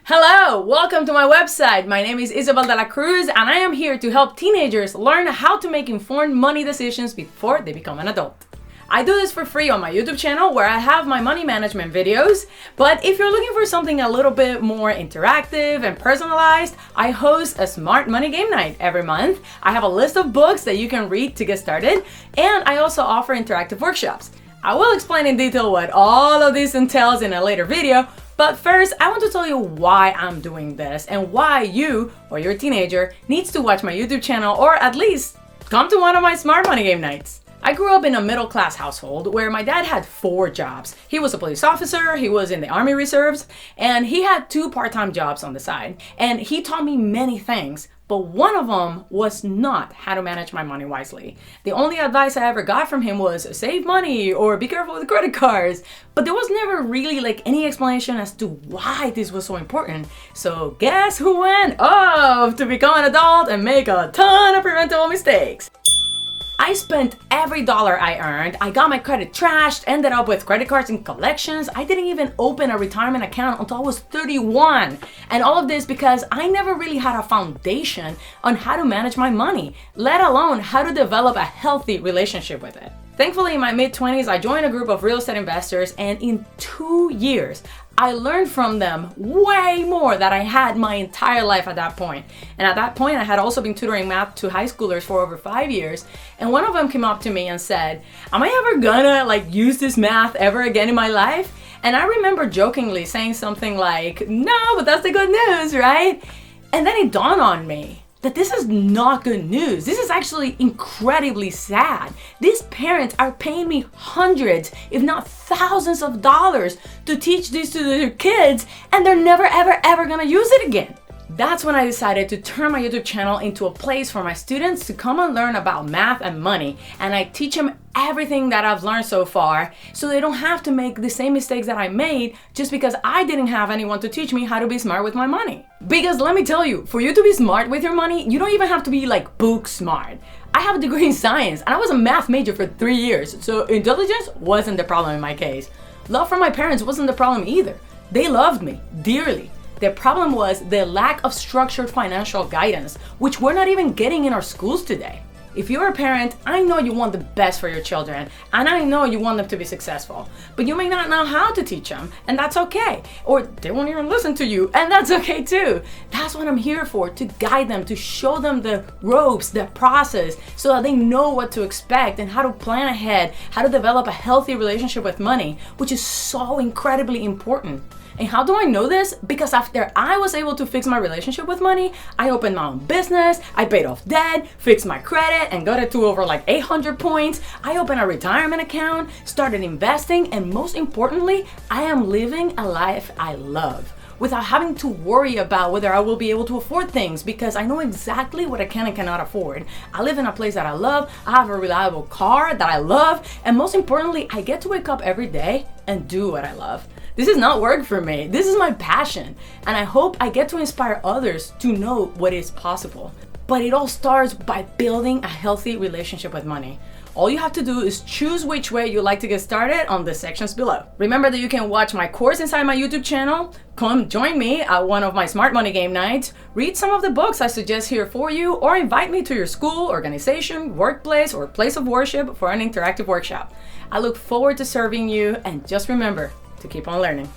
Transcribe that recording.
Hello, welcome to my website. My name is Isabel and I am here to help teenagers learn how to make informed money decisions before they become an adult. I do this for free on my YouTube channel where I have my money management videos, but if you're looking for something a little bit more interactive and personalized, I host a Smart Money Game Night every month. I have a list of books that you can read to get started, and I also offer interactive workshops. I will explain in detail what all of this entails in a later video, but first, I want to tell you why I'm doing this and why you or your teenager needs to watch my YouTube channel or at least come to one of my Smart Money Game Nights. I grew up in a middle-class household where my dad had 4 jobs. He was a police officer, he was in the Army Reserves, and he had 2 part-time jobs on the side. And he taught me many things, but one of them was not how to manage my money wisely. The only advice I ever got from him was save money or be careful with credit cards. But there was never really any explanation as to why this was so important. So guess who went off to become an adult and make a ton of preventable mistakes? I spent every dollar I earned. I got my credit trashed, ended up with credit cards and collections. I didn't even open a retirement account until I was 31. And all of this because I never really had a foundation on how to manage my money, let alone how to develop a healthy relationship with it. Thankfully, in my mid-20s, I joined a group of real estate investors, and in 2 years, I learned from them way more than I had my entire life at that point. And at that point, I had also been tutoring math to high schoolers for over 5 years. And one of them came up to me and said, am I ever gonna use this math ever again in my life? And I remember jokingly saying something like, no, but that's the good news, right? And then it dawned on me that this is not good news. This is actually incredibly sad. These parents are paying me hundreds, if not thousands of dollars to teach this to their kids, and they're never, ever gonna use it again. That's when I decided to turn my YouTube channel into a place for my students to come and learn about math and money, and I teach them everything that I've learned so far so they don't have to make the same mistakes that I made just because I didn't have anyone to teach me how to be smart with my money. Because let me tell you, for you to be smart with your money, you don't even have to be book smart. I have a degree in science and I was a math major for 3 years, so intelligence wasn't the problem in my case. Love from my parents wasn't the problem either. They loved me dearly. The problem was the lack of structured financial guidance, which we're not even getting in our schools today. If you're a parent, I know you want the best for your children, and I know you want them to be successful, but you may not know how to teach them, and that's okay. Or they won't even listen to you, and that's okay too. That's what I'm here for, to guide them, to show them the ropes, the process, so that they know what to expect and how to plan ahead, how to develop a healthy relationship with money, which is so incredibly important. And how do I know this? Because after I was able to fix my relationship with money, I opened my own business, I paid off debt, fixed my credit, and got it to over 800 points. I opened a retirement account, started investing, and most importantly, I am living a life I love without having to worry about whether I will be able to afford things, because I know exactly what I can and cannot afford. I live in a place that I love, I have a reliable car that I love, and most importantly, I get to wake up every day and do what I love. This is not work for me. This is my passion. And I hope I get to inspire others to know what is possible. But it all starts by building a healthy relationship with money. All you have to do is choose which way you'd like to get started on the sections below. Remember that you can watch my course inside my YouTube channel, come join me at one of my Smart Money Game Nights, read some of the books I suggest here for you, or invite me to your school, organization, workplace, or place of worship for an interactive workshop. I look forward to serving you, and just remember to keep on learning.